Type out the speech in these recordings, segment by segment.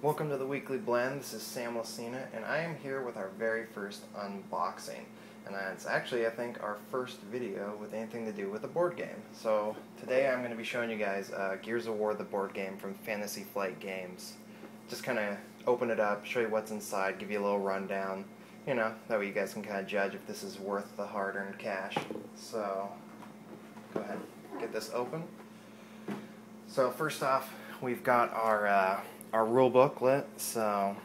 Welcome to the Weekly Blend. This is Sam Lucina, and I am here with our very first unboxing. And it's actually, I think, our first video with anything to do with a board game. So today I'm going to be showing you guys Gears of War, the board game from Fantasy Flight Games. Just kind of open it up, show you what's inside, give you a little rundown. You know, that way you guys can kind of judge if this is worth the hard-earned cash. So, go ahead, get this open. So first off, we've got our rule booklet. So,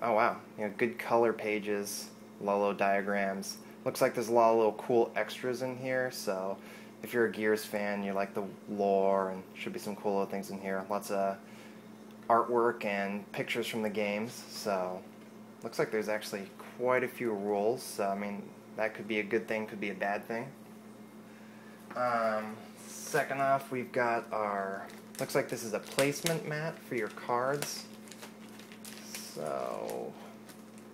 oh wow, you know, good color pages, Lolo diagrams. Looks like there's a lot of little cool extras in here. So, if you're a Gears fan, you like the lore, and should be some cool little things in here. Lots of artwork and pictures from the games. So, looks like there's actually quite a few rules. So, I mean, that could be a good thing, could be a bad thing. Second off, we've got our, looks like this is a placement mat for your cards. So,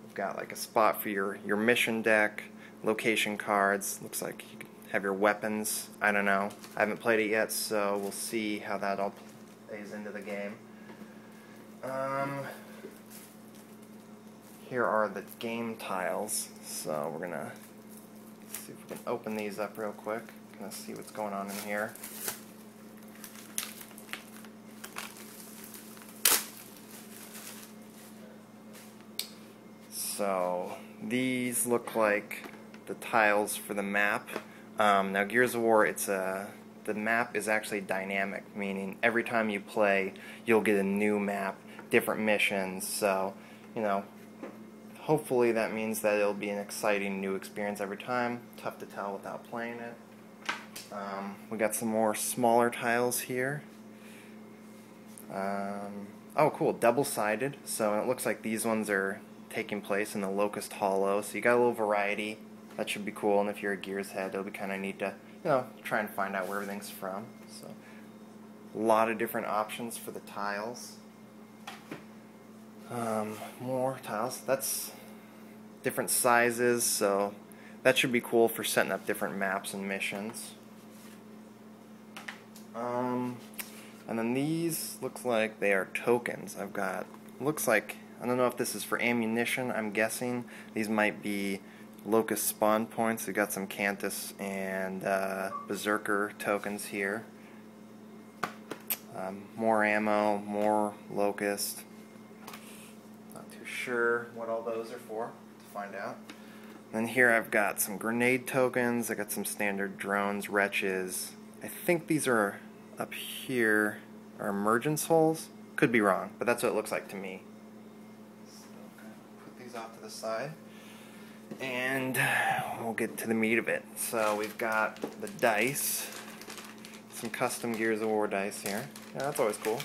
we've got like a spot for your mission deck, location cards. Looks like you can have your weapons. I don't know. I haven't played it yet, so we'll see how that all plays into the game. Here are the game tiles. So we're gonna see if we can open these up real quick. Gonna see what's going on in here. So these look like the tiles for the map. Now Gears of War, the map is actually dynamic, meaning every time you play, you'll get a new map, different missions. So, you know, hopefully that means that it'll be an exciting new experience every time. Tough to tell without playing it. We got some more smaller tiles here. Oh, cool, double-sided. So it looks like these ones are taking place in the Locust Hollow. So you got a little variety. That should be cool. And if you're a Gears head, it'll be kind of neat to, you know, try and find out where everything's from. So a lot of different options for the tiles. More tiles. That's different sizes, so that should be cool for setting up different maps and missions. And then these looks like they are tokens. I've got, looks like, I don't know if this is for ammunition, I'm guessing. These might be Locust spawn points. We've got some Cantus and Berserker tokens here. More ammo, more Locust. Not too sure what all those are for, to find out. And here I've got some grenade tokens. I got some standard drones, wretches. I think these are up here are emergence holes. Could be wrong, but that's what it looks like to me. So put these off to the side, and we'll get to the meat of it. So we've got the dice, some custom Gears of War dice here. Yeah, that's always cool.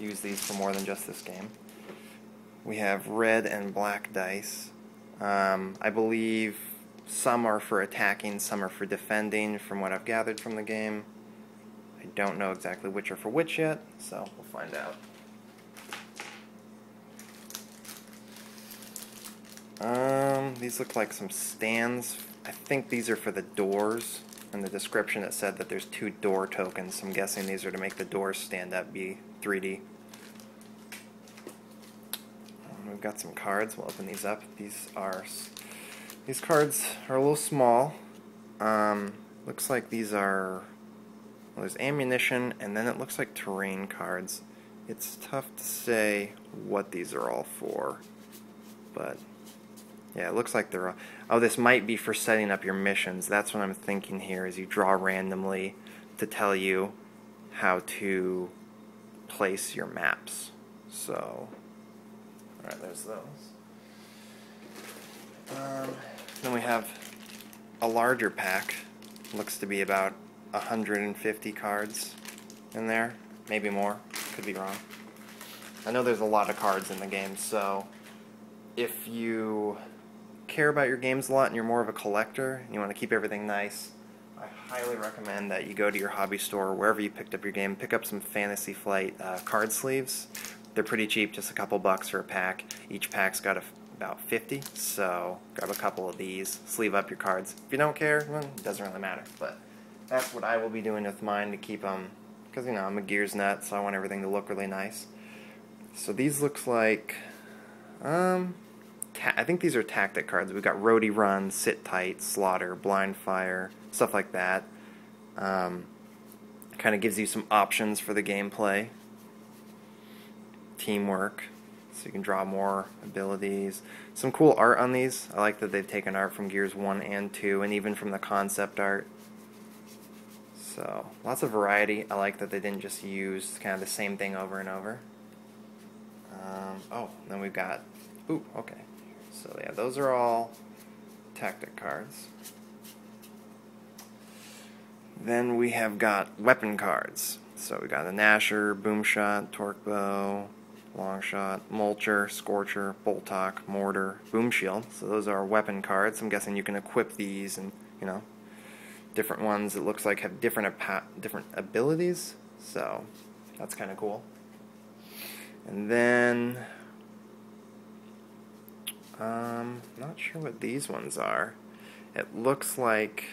Use these for more than just this game. We have red and black dice. I believe some are for attacking, some are for defending, from what I've gathered from the game. I don't know exactly which are for which yet, so we'll find out. These look like some stands. I think these are for the doors. In the description it said that there's 2 door tokens, so I'm guessing these are to make the doors stand up, be 3D. We've got some cards. We'll open these up. These cards are a little small. Looks like these are, well, there's ammunition, and then it looks like terrain cards. It's tough to say what these are all for, but yeah, it looks like they're all, oh, this might be for setting up your missions. That's what I'm thinking here, is you draw randomly to tell you how to place your maps. So, alright, there's those. Then we have a larger pack. Looks to be about 150 cards in there. Maybe more. Could be wrong. I know there's a lot of cards in the game, so if you care about your games a lot and you're more of a collector and you want to keep everything nice, I highly recommend that you go to your hobby store or wherever you picked up your game, pick up some Fantasy Flight card sleeves. They're pretty cheap, just a couple bucks for a pack. Each pack's got about 50, so grab a couple of these, sleeve up your cards. If you don't care, well, it doesn't really matter, but that's what I will be doing with mine to keep them, because, you know, I'm a Gears nut, so I want everything to look really nice. So these looks like, I think these are tactic cards. We've got Roadie Run, Sit Tight, Slaughter, Blind Fire, stuff like that. Kind of gives you some options for the gameplay. Teamwork, so you can draw more abilities. Some cool art on these. I like that they've taken art from Gears 1 and 2, and even from the concept art. So, lots of variety. I like that they didn't just use kind of the same thing over and over. Then we've got... Ooh, okay. So yeah, those are all tactic cards. Then we have got weapon cards. So we got a Nasher, Boomshot, Torque Bow, Longshot, Mulcher, Scorcher, Boltock, Mortar, Boom Shield. So those are weapon cards. I'm guessing you can equip these, and you know, different ones. It looks like have different abilities. So that's kind of cool. And then not sure what these ones are. It looks like,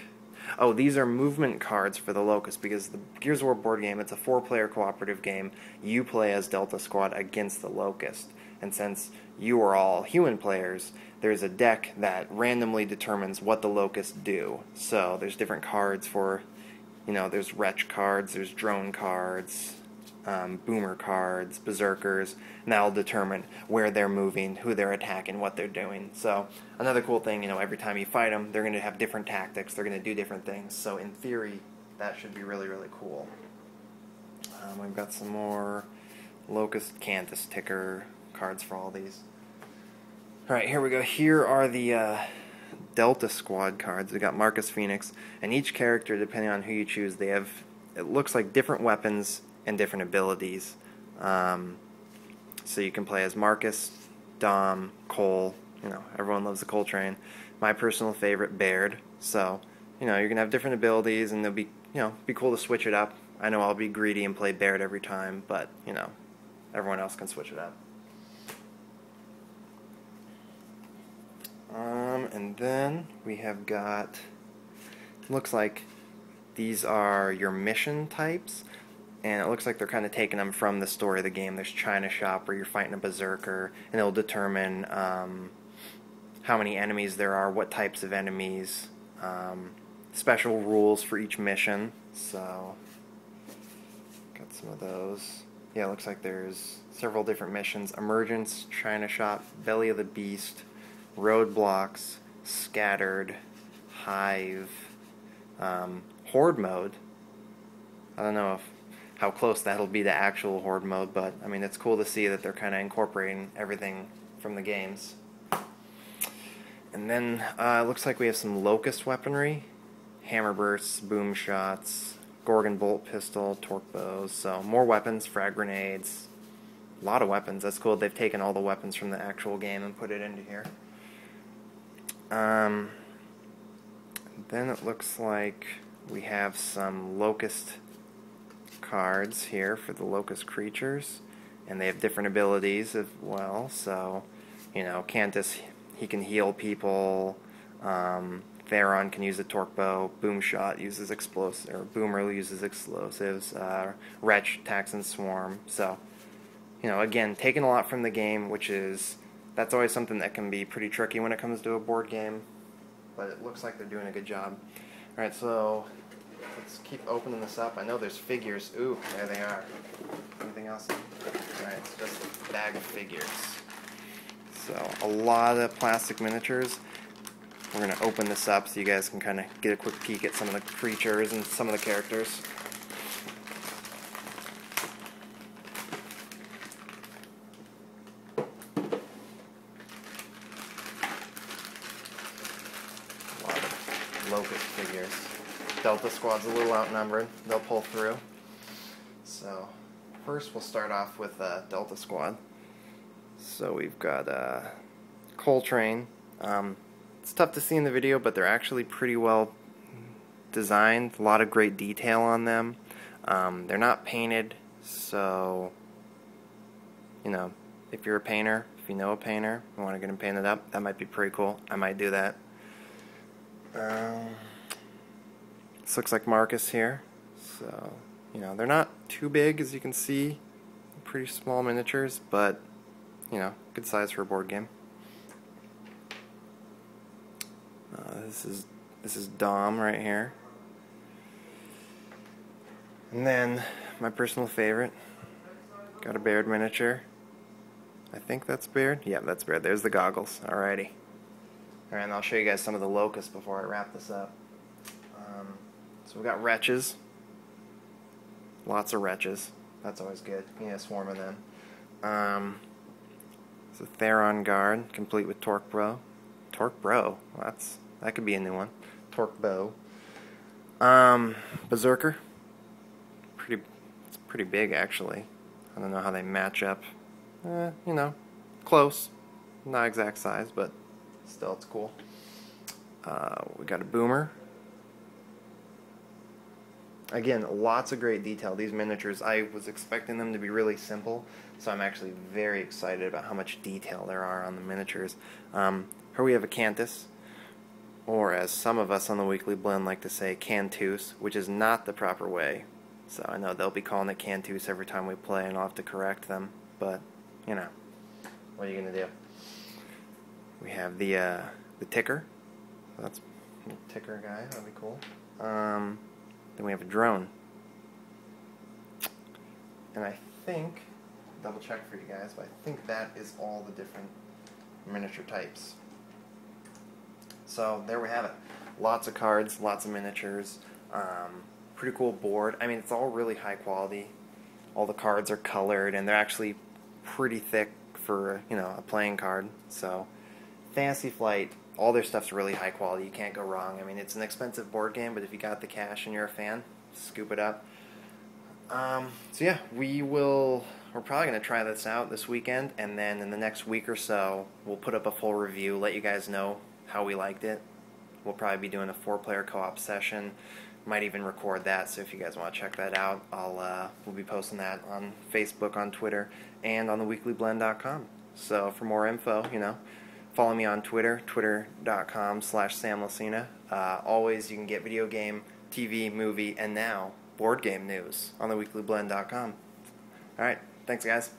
oh, these are movement cards for the Locust, because the Gears of War board game, it's a 4-player cooperative game. You play as Delta Squad against the Locust, and since you are all human players, there's a deck that randomly determines what the Locusts do. So there's different cards for, you know, there's Wretch cards, there's Drone cards, Boomer cards, Berserkers, and that'll determine where they're moving, who they're attacking, what they're doing. So another cool thing, you know, every time you fight them, they're going to have different tactics, they're going to do different things. So in theory, that should be really, really cool. We've got some more Locust Cantus ticker cards for all these. Alright, here we go. Here are the Delta Squad cards. We got Marcus Phoenix, and each character, depending on who you choose, they have, it looks like different weapons and different abilities. So you can play as Marcus, Dom, Cole. You know, everyone loves the Cole train. My personal favorite, Baird. So, you know, you're gonna have different abilities, and it'll be, you know, be cool to switch it up. I know I'll be greedy and play Baird every time, but you know, everyone else can switch it up. And then we have got, looks like these are your mission types, and it looks like they're kind of taking them from the story of the game. There's China Shop, where you're fighting a berserker, and it'll determine how many enemies there are, what types of enemies, special rules for each mission. So, got some of those. Yeah, it looks like there's several different missions. Emergence, China Shop, Belly of the Beast, Roadblocks, Scattered, Hive, Horde Mode. I don't know how close that'll be to actual Horde Mode, but I mean, it's cool to see that they're kind of incorporating everything from the games. And then it looks like we have some Locust weaponry, Hammer Bursts, Boom Shots, Gorgon Bolt Pistol, Torque Bows. So more weapons, frag grenades, a lot of weapons. That's cool. They've taken all the weapons from the actual game and put it into here. Then it looks like we have some Locust cards here for the Locust creatures, and they have different abilities as well. So, you know, Cantus, he can heal people. Theron can use a torque bow. Boomshot uses explosives, or Boomer uses explosives. Wretch attacks and swarm. So, you know, again, taking a lot from the game, which is, that's always something that can be pretty tricky when it comes to a board game, but it looks like they're doing a good job. Alright, so let's keep opening this up. I know there's figures. Ooh, there they are. Anything else? Alright, it's just a bag of figures. So, a lot of plastic miniatures. We're going to open this up so you guys can kind of get a quick peek at some of the creatures and some of the characters. A lot of Locust figures. Delta Squad's a little outnumbered. They'll pull through. So, first we'll start off with Delta Squad. So we've got Coltrane. It's tough to see in the video, but they're actually pretty well designed. A lot of great detail on them. They're not painted, so, you know, if you're a painter, if you know a painter, you want to get them painted up, that might be pretty cool. I might do that. This looks like Marcus here. So, you know, they're not too big, as you can see. pretty small miniatures, but you know, good size for a board game. This is Dom right here. And then my personal favorite, got a Baird miniature. I think that's Baird. Yeah, that's Baird. There's the goggles. Alrighty. Alright, and I'll show you guys some of the locusts before I wrap this up. So we've got wretches. Lots of wretches. That's always good. You need a swarm of them. It's a Theron Guard, complete with Torque Bro. Torque Bro? Well, that could be a new one. Torque Bow. Berserker. It's pretty big, actually. I don't know how they match up. You know, close. Not exact size, but still, it's cool. We got a Boomer. Again, lots of great detail. These miniatures, I was expecting them to be really simple, so I'm actually very excited about how much detail there are on the miniatures. Here we have a Cantus, or as some of us on the Weekly Blend like to say, Cantus, which is not the proper way. So I know they'll be calling it Cantus every time we play, and I'll have to correct them, but, you know, what are you going to do? We have the Ticker. That's a Ticker guy. That'll be cool. Then we have a drone. And I think, double check for you guys, but I think that is all the different miniature types. So there we have it. Lots of cards, lots of miniatures. Pretty cool board. I mean, it's all really high quality. All the cards are colored, and they're actually pretty thick for, you know, a playing card. So Fantasy Flight, all their stuff's really high quality. You can't go wrong. I mean, it's an expensive board game, but if you got the cash and you're a fan, scoop it up. So yeah, we're probably going to try this out this weekend, and then in the next week or so, we'll put up a full review, let you guys know how we liked it. We'll probably be doing a 4-player co-op session. Might even record that, so if you guys want to check that out, we'll be posting that on Facebook, on Twitter, and on theweeklyblend.com. So for more info, you know, follow me on Twitter, twitter.com/SamLacina. Always, you can get video game, TV, movie, and now board game news on theweeklyblend.com. Alright, thanks guys.